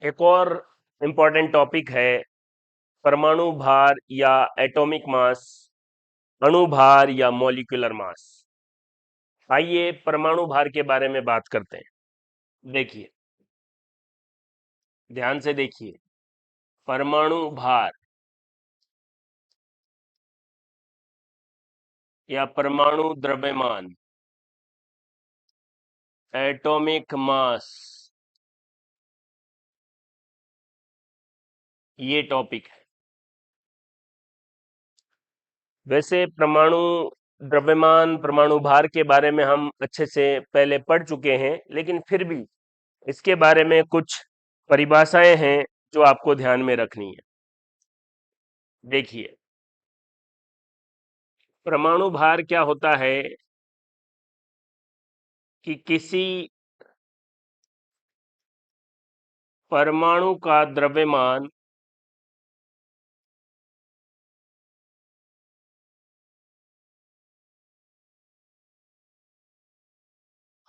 एक और important topic है परमाणु भार या एटॉमिक मास, अणु भार या मॉलिक्यूलर मास। आइए परमाणु भार के बारे में बात करते हैं। देखिए, ध्यान से देखिए, परमाणु भार या परमाणु द्रव्यमान, एटॉमिक मास, ये टॉपिक है। वैसे परमाणु द्रव्यमान, परमाणु भार के बारे में हम अच्छे से पहले पढ़ चुके हैं, लेकिन फिर भी इसके बारे में कुछ परिभाषाएं हैं जो आपको ध्यान में रखनी है। देखिए, परमाणु भार क्या होता है कि किसी परमाणु का द्रव्यमान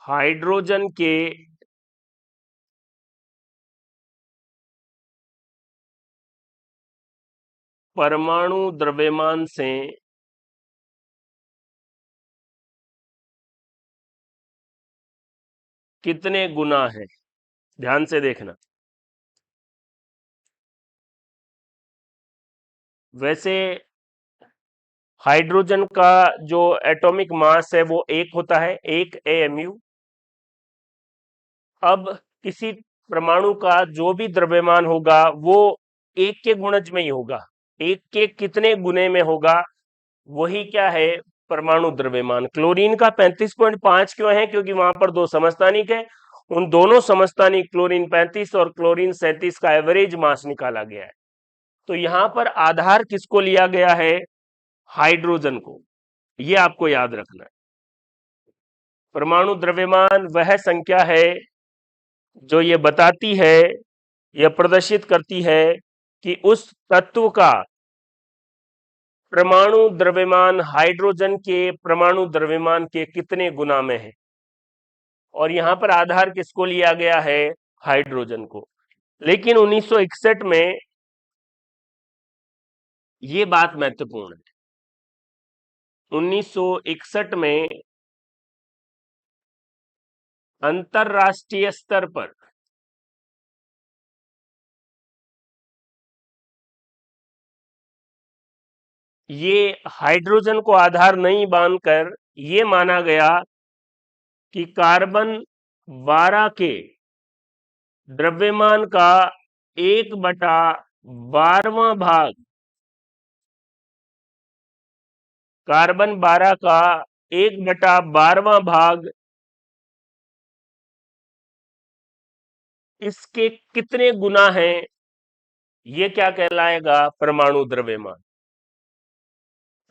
हाइड्रोजन के परमाणु द्रव्यमान से कितने गुना है। ध्यान से देखना। वैसे हाइड्रोजन का जो एटॉमिक मास है वो 1 होता है, 1 AMU। अब किसी परमाणु का जो भी द्रव्यमान होगा वो 1 के गुणज में ही होगा। 1 के कितने गुने में होगा, वही क्या है, परमाणु द्रव्यमान। क्लोरीन का 35.5 क्यों है? क्योंकि वहां पर 2 समस्थानिक है। उन दोनों समस्थानिक क्लोरीन 35 और क्लोरीन 37 का एवरेज मास निकाला गया है। तो यहां पर आधार किसको लिया गया है? हाइड्रोजन को। यह आपको याद रखना है। परमाणु द्रव्यमान वह संख्या है जो ये बताती है, यह प्रदर्शित करती है कि उस तत्व का परमाणु द्रव्यमान हाइड्रोजन के परमाणु द्रव्यमान के कितने गुना में है। और यहां पर आधार किसको लिया गया है? हाइड्रोजन को। लेकिन 1961 में ये बात महत्वपूर्ण है। 1961 में अंतरराष्ट्रीय स्तर पर ये हाइड्रोजन को आधार नहीं मानकर ये माना गया कि कार्बन 12 के द्रव्यमान का 1/12वां भाग, कार्बन 12 का 1/12वां भाग इसके कितने गुना है, ये क्या कहलाएगा? परमाणु द्रव्यमान।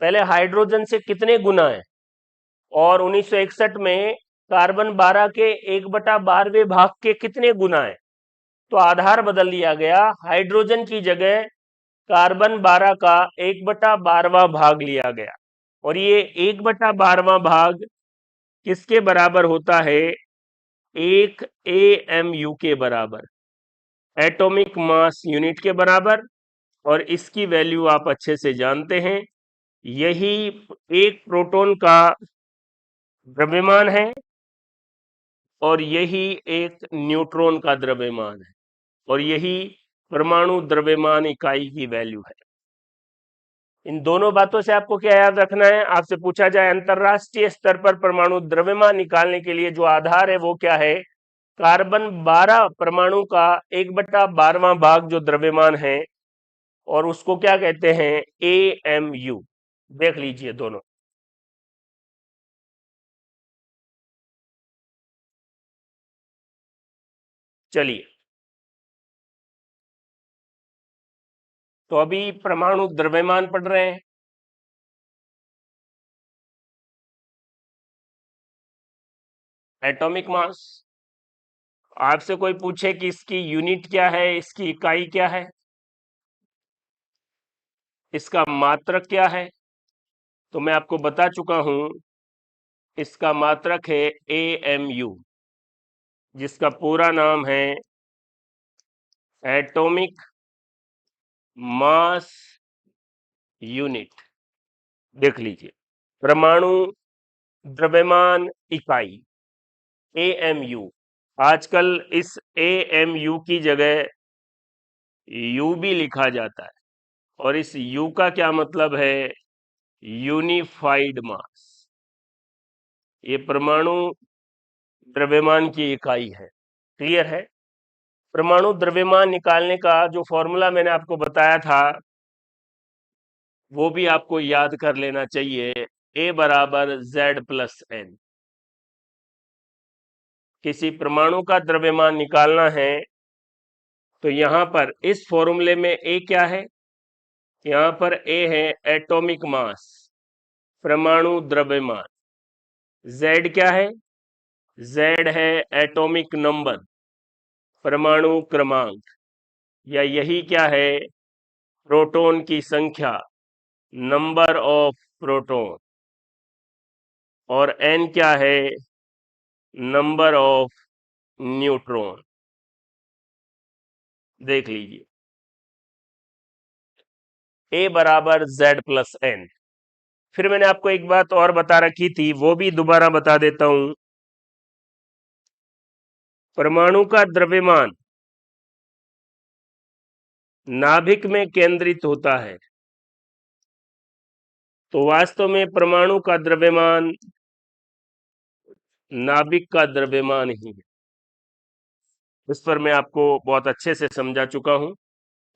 पहले हाइड्रोजन से कितने गुना है, और 1961 में कार्बन 12 के 1/12वें भाग के कितने गुना है। तो आधार बदल दिया गया, हाइड्रोजन की जगह कार्बन 12 का 1/12वां भाग लिया गया। और ये 1/12वां भाग किसके बराबर होता है? 1 AMU के बराबर, एटॉमिक मास यूनिट के बराबर। और इसकी वैल्यू आप अच्छे से जानते हैं। यही एक प्रोटॉन का द्रव्यमान है और यही एक न्यूट्रॉन का द्रव्यमान है, और यही परमाणु द्रव्यमान इकाई की वैल्यू है। इन दोनों बातों से आपको क्या याद रखना है? आपसे पूछा जाए अंतरराष्ट्रीय स्तर पर परमाणु द्रव्यमान निकालने के लिए जो आधार है वो क्या है? कार्बन 12 परमाणु का 1/12वां भाग जो द्रव्यमान है, और उसको क्या कहते हैं? AMU। देख लीजिए दोनों। चलिए, तो अभी परमाणु द्रव्यमान पढ़ रहे हैं। Atomic mass. आपसे कोई पूछे कि इसकी यूनिट क्या है, इसकी इकाई क्या है, इसका मात्रक क्या है, तो मैं आपको बता चुका हूं। इसका मात्रक है AMU, जिसका पूरा नाम है एटॉमिक मास यूनिट। देख लीजिए, परमाणु द्रव्यमान इकाई एएमयू। आजकल इस एएमयू की जगह यू भी लिखा जाता है, और इस यू का क्या मतलब है? यूनिफाइड मास। ये परमाणु द्रव्यमान की इकाई है। क्लियर है? परमाणु द्रव्यमान निकालने का जो फॉर्मूला मैंने आपको बताया था वो भी आपको याद कर लेना चाहिए। ए बराबर जेड प्लस एन। किसी परमाणु का द्रव्यमान निकालना है तो यहां पर इस फॉर्मूले में ए क्या है? यहां पर ए है एटॉमिक मास, परमाणु द्रव्यमान। जेड क्या है? जेड है एटॉमिक नंबर, परमाणु क्रमांक, या यही क्या है? प्रोटॉन की संख्या, नंबर ऑफ प्रोटॉन। और एन क्या है? Number of neutron. देख लीजिए, ए बराबर जेड प्लस एन। फिर मैंने आपको एक बात और बता रखी थी, वो भी दोबारा बता देता हूं। परमाणु का द्रव्यमान नाभिक में केंद्रित होता है, तो वास्तव में परमाणु का द्रव्यमान नाभिक का द्रव्यमान ही है। इस पर मैं आपको बहुत अच्छे से समझा चुका हूं।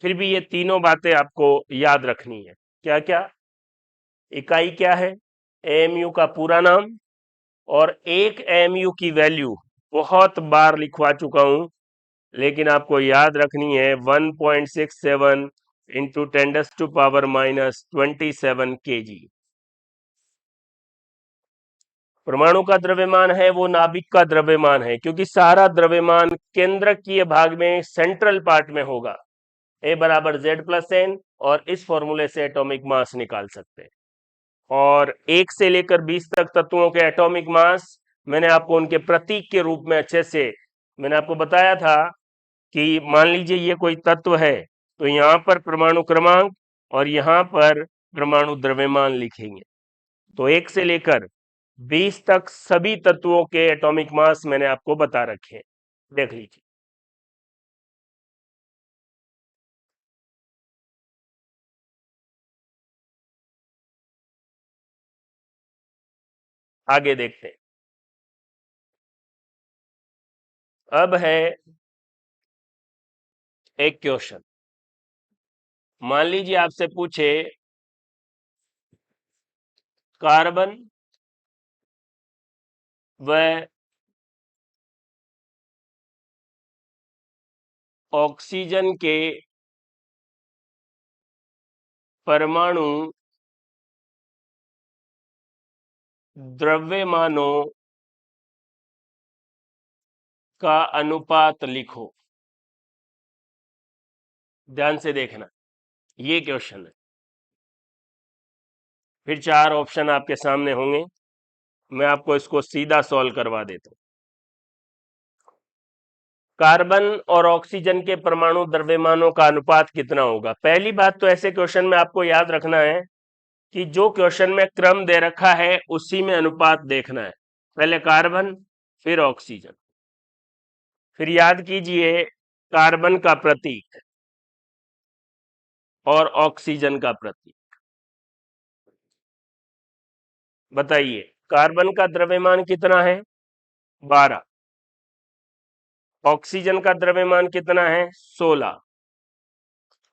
फिर भी ये तीनों बातें आपको याद रखनी है। क्या क्या? इकाई क्या है? एएमयू का पूरा नाम, और एक एएमयू की वैल्यू बहुत बार लिखवा चुका हूं, लेकिन आपको याद रखनी है 1.67 इंटू 10⁻⁻27 kg। परमाणु का द्रव्यमान है वो नाभिक का द्रव्यमान है, क्योंकि सारा द्रव्यमान केंद्रकीय भाग में सेंट्रल पार्ट में होगा। ए बराबर जेड प्लस एन, और इस फॉर्मूले से एटॉमिक मास निकाल सकते हैं। और 1 से लेकर 20 तक तत्वों के एटॉमिक मास मैंने आपको उनके प्रतीक के रूप में अच्छे से मैंने आपको बताया था कि मान लीजिए ये कोई तत्व है, तो यहाँ पर परमाणु क्रमांक और यहाँ पर परमाणु द्रव्यमान लिखेंगे। तो 1 से लेकर 20 तक सभी तत्वों के एटॉमिक मास मैंने आपको बता रखे हैं। देख लीजिए, आगे देखते हैं। अब है एक क्वेश्चन। मान लीजिए आपसे पूछे कार्बन व ऑक्सीजन के परमाणु द्रव्यमानों का अनुपात लिखो। ध्यान से देखना, ये क्वेश्चन है। फिर 4 ऑप्शन आपके सामने होंगे, मैं आपको इसको सीधा सॉल्व करवा देता हूं। कार्बन और ऑक्सीजन के परमाणु द्रव्यमानों का अनुपात कितना होगा? पहली बात तो ऐसे क्वेश्चन में आपको याद रखना है कि जो क्वेश्चन में क्रम दे रखा है उसी में अनुपात देखना है। पहले कार्बन, फिर ऑक्सीजन। फिर याद कीजिए कार्बन का प्रतीक और ऑक्सीजन का प्रतीक। बताइए, कार्बन का द्रव्यमान कितना है? 12। ऑक्सीजन का द्रव्यमान कितना है? 16।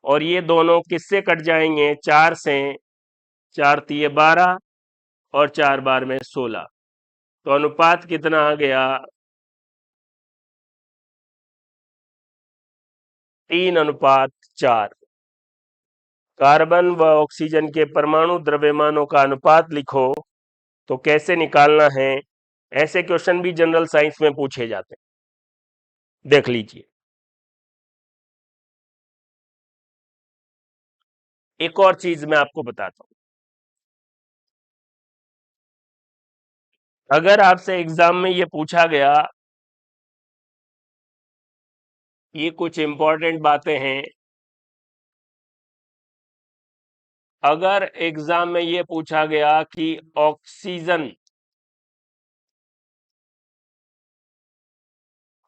और ये दोनों किससे कट जाएंगे? 4 से। 4 तिये 12 और 4 बार में 16। तो अनुपात कितना आ गया? 3:4। कार्बन व ऑक्सीजन के परमाणु द्रव्यमानों का अनुपात लिखो। तो कैसे निकालना है? ऐसे क्वेश्चन भी जनरल साइंस में पूछे जाते हैं। देख लीजिए, एक और चीज मैं आपको बताता हूं। अगर आपसे एग्जाम में ये पूछा गया ये कुछ इंपॉर्टेंट बातें हैं। अगर एग्जाम में ये पूछा गया कि ऑक्सीजन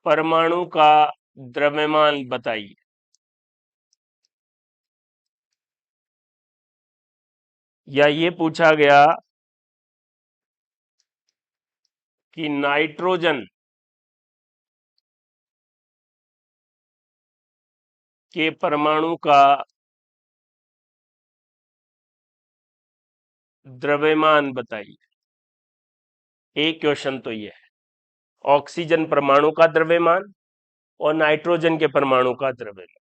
परमाणु का द्रव्यमान बताइए, या ये पूछा गया कि नाइट्रोजन के परमाणु का द्रव्यमान बताइए, एक क्वेश्चन तो ये है, ऑक्सीजन परमाणु का द्रव्यमान और नाइट्रोजन के परमाणु का द्रव्यमान।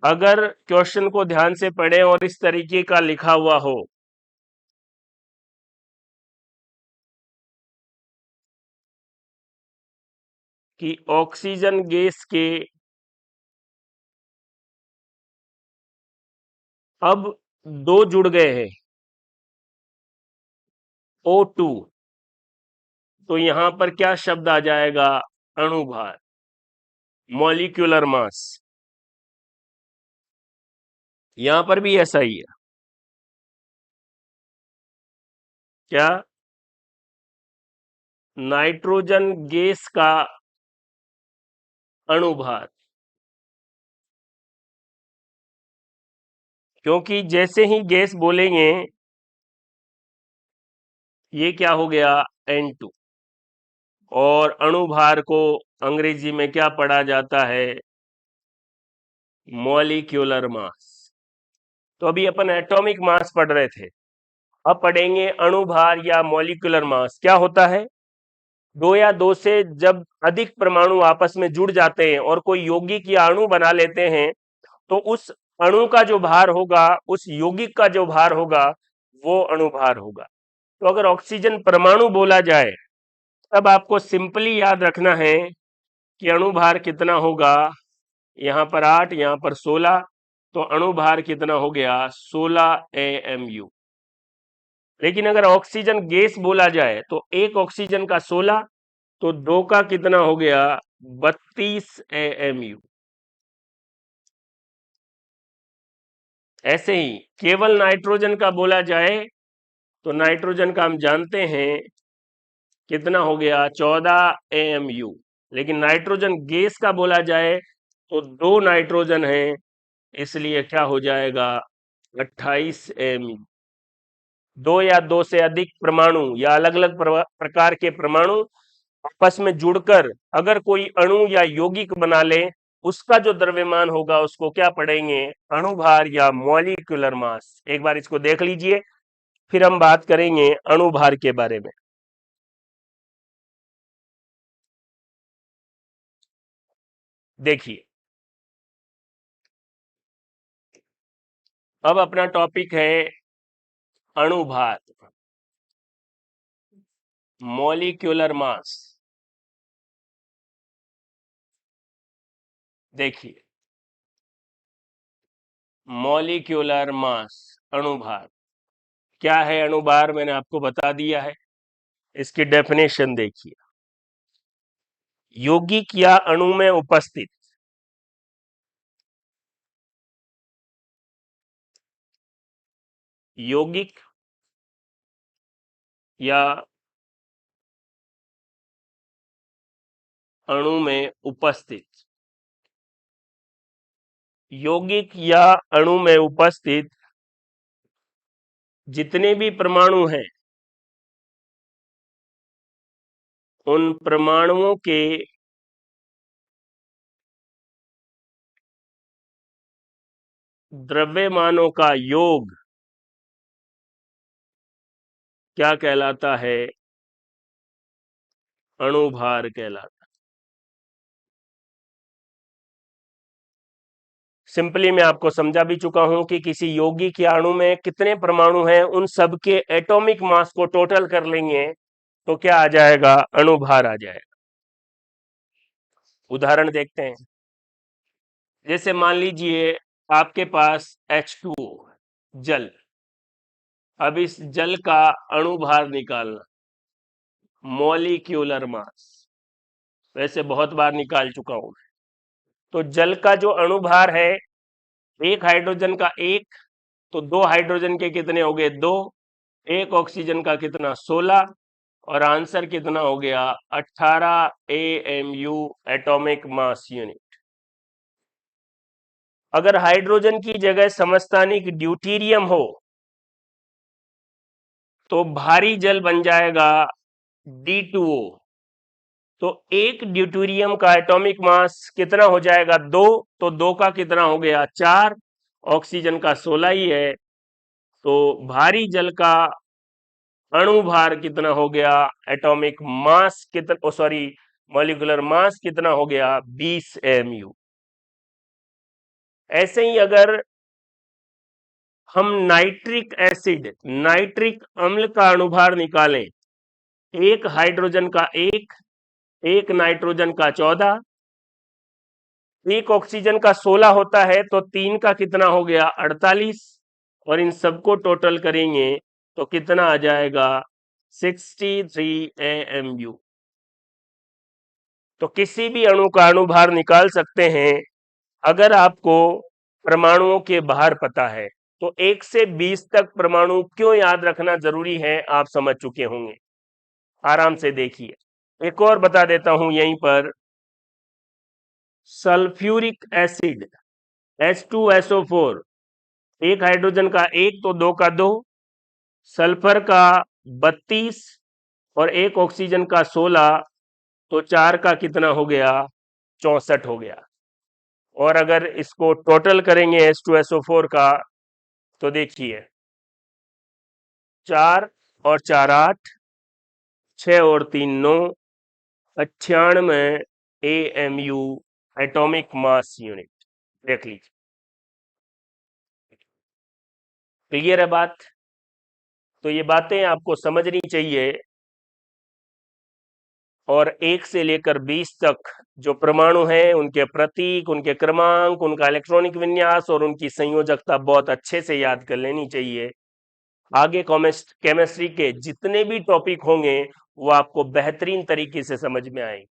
अगर क्वेश्चन को ध्यान से पढ़ें और इस तरीके का लिखा हुआ हो कि ऑक्सीजन गैस के अब दो जुड़ गए हैं, O2, तो यहां पर क्या शब्द आ जाएगा? अणुभार, मॉलिक्यूलर मास। यहां पर भी ऐसा ही है। क्या? नाइट्रोजन गैस का अणुभार, क्योंकि जैसे ही गैस बोलेंगे ये क्या हो गया? N2। और अणुभार को अंग्रेजी में क्या पढ़ा जाता है? Molecular mass. तो अभी अपन एटॉमिक मास पढ़ रहे थे, अब पढ़ेंगे अणुभार या मॉलिक्यूलर मास। क्या होता है? दो या दो से जब अधिक परमाणु आपस में जुड़ जाते हैं और कोई यौगिक या अणु बना लेते हैं, तो उस अणु का जो भार होगा, उस यौगिक का जो भार होगा, वो अणुभार होगा। तो अगर ऑक्सीजन परमाणु बोला जाए, तब आपको सिंपली याद रखना है कि अणुभार कितना होगा। यहां पर 8, यहां पर 16, तो अणुभार कितना हो गया? 16 AMU। लेकिन अगर ऑक्सीजन गैस बोला जाए तो एक ऑक्सीजन का 16, तो दो का कितना हो गया? 32 AMU। ऐसे ही केवल नाइट्रोजन का बोला जाए तो नाइट्रोजन का हम जानते हैं कितना हो गया? 14 AMU। लेकिन नाइट्रोजन गैस का बोला जाए तो दो नाइट्रोजन हैं, इसलिए क्या हो जाएगा? 28 AMU। दो या दो से अधिक परमाणु या अलग अलग प्रकार के परमाणु आपस में जुड़कर अगर कोई अणु या यौगिक बना ले, उसका जो द्रव्यमान होगा उसको क्या पढ़ेंगे? अणुभार या मॉलिक्यूलर मास। एक बार इसको देख लीजिए, फिर हम बात करेंगे अणुभार के बारे में। देखिए, अब अपना टॉपिक है अणुभार, मॉलिक्यूलर मास। देखिए, मॉलिक्यूलर मास, अणुभार क्या है? अणुभार मैंने आपको बता दिया है। इसकी डेफिनेशन देखिए, यौगिक या अणु में उपस्थित यौगिक या अणु में उपस्थित यौगिक या अणु में उपस्थित जितने भी परमाणु हैं, उन परमाणुओं के द्रव्यमानों का योग क्या कहलाता है? अणुभार कहलाता है। सिंपली मैं आपको समझा भी चुका हूं कि किसी यौगिक या अणु में कितने परमाणु हैं, उन सब के एटॉमिक मास को टोटल कर लेंगे तो क्या आ जाएगा? अणुभार आ जाएगा। उदाहरण देखते हैं। जैसे मान लीजिए आपके पास H2O, जल। अब इस जल का अणुभार निकालना, मॉलिक्यूलर मास, वैसे बहुत बार निकाल चुका हूं मैं। तो जल का जो अणुभार है, एक हाइड्रोजन का एक, तो दो हाइड्रोजन के कितने हो गए? दो। एक ऑक्सीजन का कितना? 16। और आंसर कितना हो गया? 18 AMU, एटॉमिक मास यूनिट। अगर हाइड्रोजन की जगह समस्थानिक ड्यूटीरियम हो तो भारी जल बन जाएगा D2O। तो एक ड्यूटेरियम का एटॉमिक मास कितना हो जाएगा? 2। तो दो का कितना हो गया? 4। ऑक्सीजन का 16 ही है, तो भारी जल का अणुभार कितना हो गया? एटॉमिक मास कितना, सॉरी, मॉलिक्यूलर मास कितना हो गया? 20 AMU। ऐसे ही अगर हम नाइट्रिक एसिड, नाइट्रिक अम्ल का अणुभार निकालें, एक हाइड्रोजन का एक नाइट्रोजन का 14, एक ऑक्सीजन का 16 होता है, तो तीन का कितना हो गया? 48। और इन सबको टोटल करेंगे तो कितना आ जाएगा? 63 AMU। तो किसी भी अणु का अणुभार निकाल सकते हैं अगर आपको परमाणुओं के भार पता है। तो 1 से 20 तक परमाणु क्यों याद रखना जरूरी है, आप समझ चुके होंगे। आराम से देखिए, एक और बता देता हूं यहीं पर। सल्फ्यूरिक एसिड H2SO4, एक हाइड्रोजन का एक, तो दो का दो, सल्फर का 32 और एक ऑक्सीजन का 16, तो चार का कितना हो गया? 64 हो गया। और अगर इसको टोटल करेंगे H2SO4 का, तो देखिए, 4 और 4 8, 6 और 3 9, 98 AMU, एटॉमिक मास यूनिट। देख लीजिए, क्लियर है बात? तो ये बातें आपको समझनी चाहिए। और 1 से लेकर 20 तक जो परमाणु हैं, उनके प्रतीक, उनके क्रमांक, उनका इलेक्ट्रॉनिक विन्यास और उनकी संयोजकता बहुत अच्छे से याद कर लेनी चाहिए। आगे केमिस्ट्री के जितने भी टॉपिक होंगे वो आपको बेहतरीन तरीके से समझ में आएंगे।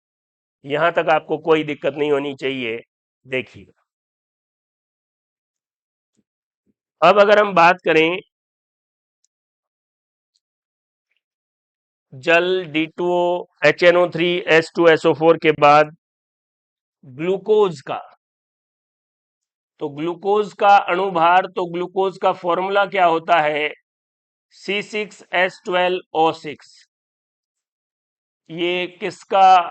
यहां तक आपको कोई दिक्कत नहीं होनी चाहिए। देखिए, अब अगर हम बात करें जल D2O, HNO3, H2SO4 के बाद ग्लूकोज का, तो ग्लूकोज का अणुभार, तो ग्लूकोज का फॉर्मूला क्या होता है? C6H12O6। ये किसका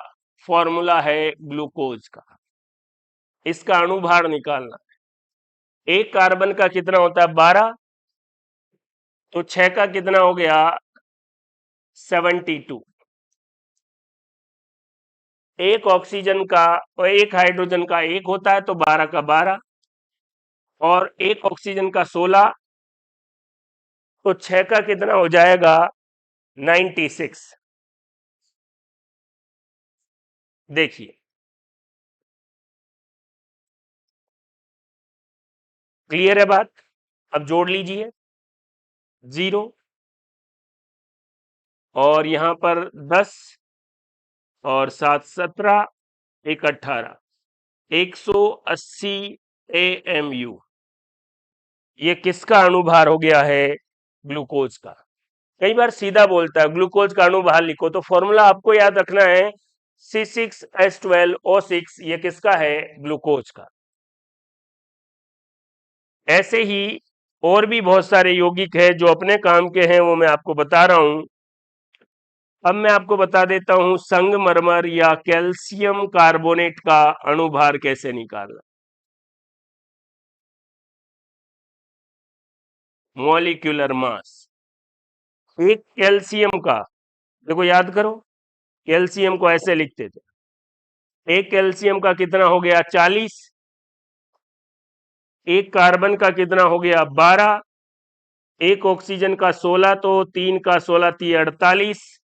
फॉर्मूला है? ग्लूकोज का। इसका अणुभार निकालना, एक कार्बन का कितना होता है? 12। तो 6 का कितना हो गया? 72। एक ऑक्सीजन का और एक हाइड्रोजन का एक होता है, तो 12 का 12, और एक ऑक्सीजन का 16, तो 6 का कितना हो जाएगा? 96। देखिए, क्लियर है बात? अब जोड़ लीजिए, 0 और यहां पर 10 और 7 17, एक 18, 180 AMU। ये किसका अणुभार हो गया है? ग्लूकोज का। कई बार सीधा बोलता है ग्लूकोज का अणुभार लिखो, तो फॉर्मूला आपको याद रखना है C6H12O6। ये किसका है? ग्लूकोज का। ऐसे ही और भी बहुत सारे यौगिक है जो अपने काम के हैं, वो मैं आपको बता रहा हूं। अब मैं आपको बता देता हूं संगमरमर या कैल्शियम कार्बोनेट का अणुभार कैसे निकालना। मॉलिक्यूलर मास, एक कैल्शियम का, देखो याद करो, कैल्शियम को ऐसे लिखते थे, एक कैल्शियम का कितना हो गया? 40। एक कार्बन का कितना हो गया? 12। एक ऑक्सीजन का 16, तो तीन का 16 थी 48।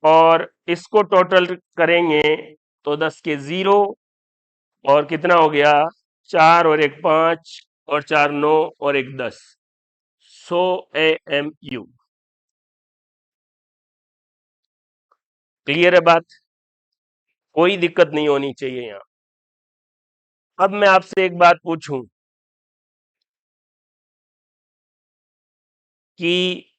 और इसको टोटल करेंगे तो 10 के 0, और कितना हो गया? 4 और एक 5 और 4 9 और एक 10, 100 AMU। क्लियर है बात? कोई दिक्कत नहीं होनी चाहिए यहां। अब मैं आपसे एक बात पूछूं कि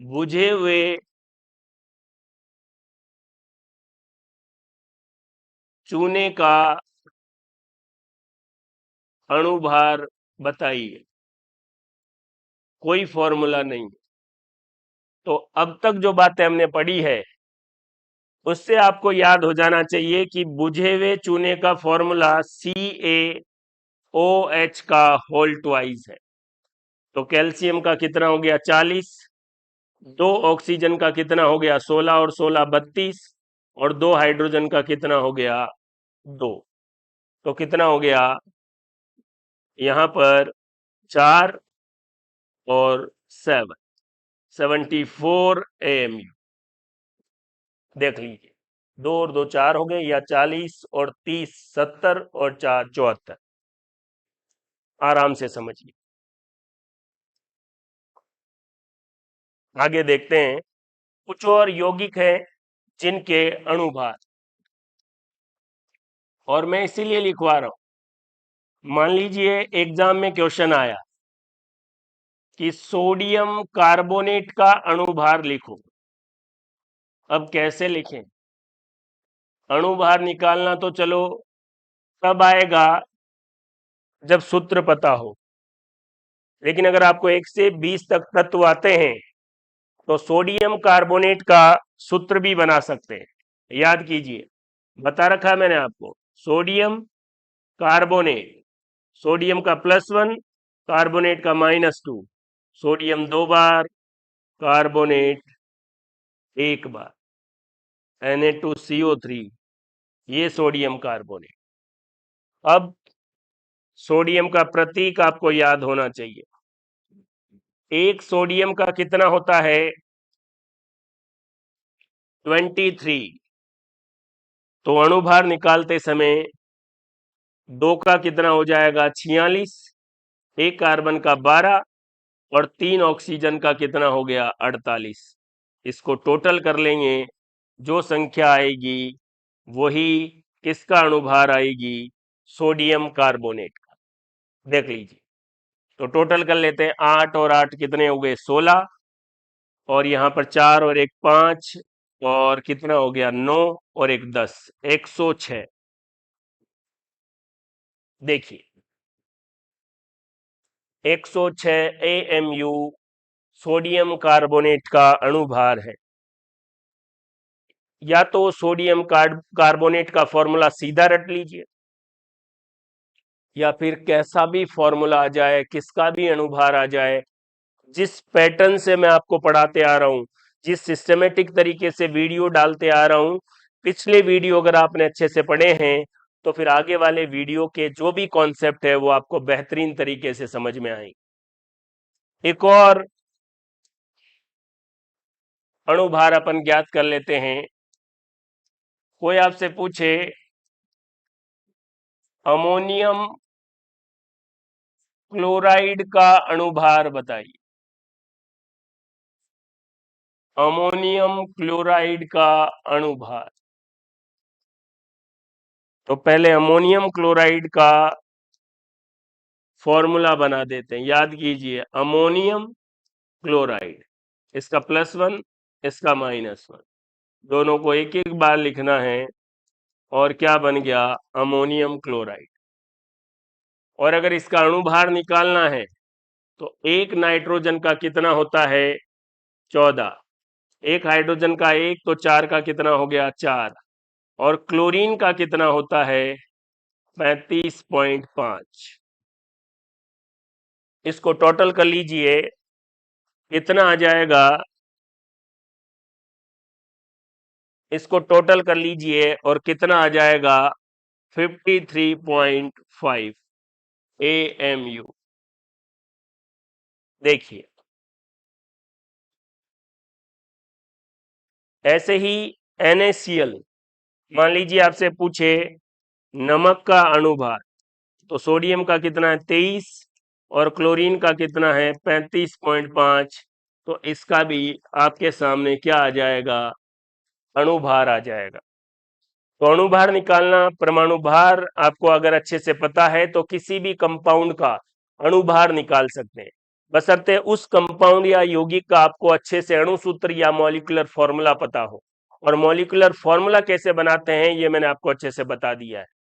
बुझे हुए चूने का अणुभार बताइए। कोई फॉर्मूला नहीं। तो अब तक जो बातें हमने पढ़ी है उससे आपको याद हो जाना चाहिए कि बुझे हुए चूने का फॉर्मूला CaOH का होल ट्वाइस है। तो कैल्शियम का कितना हो गया 40, दो ऑक्सीजन का कितना हो गया 16 और 16 32, और दो हाइड्रोजन का कितना हो गया 2। तो कितना हो गया यहाँ पर 4 और 7, 74 AMU। देख लीजिए, 2 और 2 4 हो गए, या 40 और 30 70 और 4 74। आराम से समझिए। आगे देखते हैं, कुछ और यौगिक हैं जिनके अणुभार, और मैं इसीलिए लिखवा रहा हूं। मान लीजिए एग्जाम में क्वेश्चन आया कि सोडियम कार्बोनेट का अणुभार लिखो। अब कैसे लिखें? अणुभार निकालना तो चलो तब आएगा जब सूत्र पता हो, लेकिन अगर आपको 1 से 20 तक तत्व आते हैं तो सोडियम कार्बोनेट का सूत्र भी बना सकते हैं। याद कीजिए, बता रखा है मैंने आपको, सोडियम कार्बोनेट, सोडियम का +1, कार्बोनेट का -2, सोडियम 2 बार, कार्बोनेट 1 बार, Na2CO3, ये सोडियम कार्बोनेट। अब सोडियम का प्रतीक आपको याद होना चाहिए। एक सोडियम का कितना होता है 23। तो अणुभार निकालते समय 2 का कितना हो जाएगा 46, एक कार्बन का 12, और 3 ऑक्सीजन का कितना हो गया 48। इसको टोटल कर लेंगे, जो संख्या आएगी वही किसका अणुभार आएगी, सोडियम कार्बोनेट का। देख लीजिए, तो टोटल कर लेते हैं, 8 और 8 कितने हो गए 16, और यहाँ पर 4 और 1 5, और कितना हो गया 9 और 1 10, 106। देखिए 106 AMU सोडियम कार्बोनेट का अणुभार है। या तो सोडियम कार्बोनेट का फॉर्मूला सीधा रट लीजिए, या फिर कैसा भी फॉर्मूला आ जाए, किसका भी अणुभार आ जाए, जिस पैटर्न से मैं आपको पढ़ाते आ रहा हूं, जिस सिस्टमेटिक तरीके से वीडियो डालते आ रहा हूं, पिछले वीडियो अगर आपने अच्छे से पढ़े हैं तो फिर आगे वाले वीडियो के जो भी कॉन्सेप्ट है वो आपको बेहतरीन तरीके से समझ में आएंगे। एक और अणुभार अपन ज्ञात कर लेते हैं। कोई आपसे पूछे अमोनियम क्लोराइड का अणुभार बताइए। अमोनियम क्लोराइड का अणुभार। तो पहले अमोनियम क्लोराइड का फॉर्मूला बना देते हैं। याद कीजिए, अमोनियम क्लोराइड, इसका +1, इसका -1, दोनों को एक एक बार लिखना है, और क्या बन गया अमोनियम क्लोराइड। और अगर इसका अणुभार निकालना है तो एक नाइट्रोजन का कितना होता है 14, एक हाइड्रोजन का 1, तो 4 का कितना हो गया 4, और क्लोरीन का कितना होता है 35.5। इसको टोटल कर लीजिए, कितना आ जाएगा, इसको टोटल कर लीजिए और कितना आ जाएगा 53.5 AMU। देखिए ऐसे ही NaCl, मान लीजिए आपसे पूछे नमक का अणुभार, तो सोडियम का कितना है 23, और क्लोरीन का कितना है 35.5। तो इसका भी आपके सामने क्या आ जाएगा अणुभार आ जाएगा। तो अणुभार निकालना, परमाणु भार आपको अगर अच्छे से पता है तो किसी भी कंपाउंड का अणुभार निकाल सकते हैं, बशर्ते उस कंपाउंड या यौगिक का आपको अच्छे से अणुसूत्र या मॉलिक्यूलर फॉर्मूला पता हो। और मॉलिक्यूलर फॉर्मूला कैसे बनाते हैं ये मैंने आपको अच्छे से बता दिया है।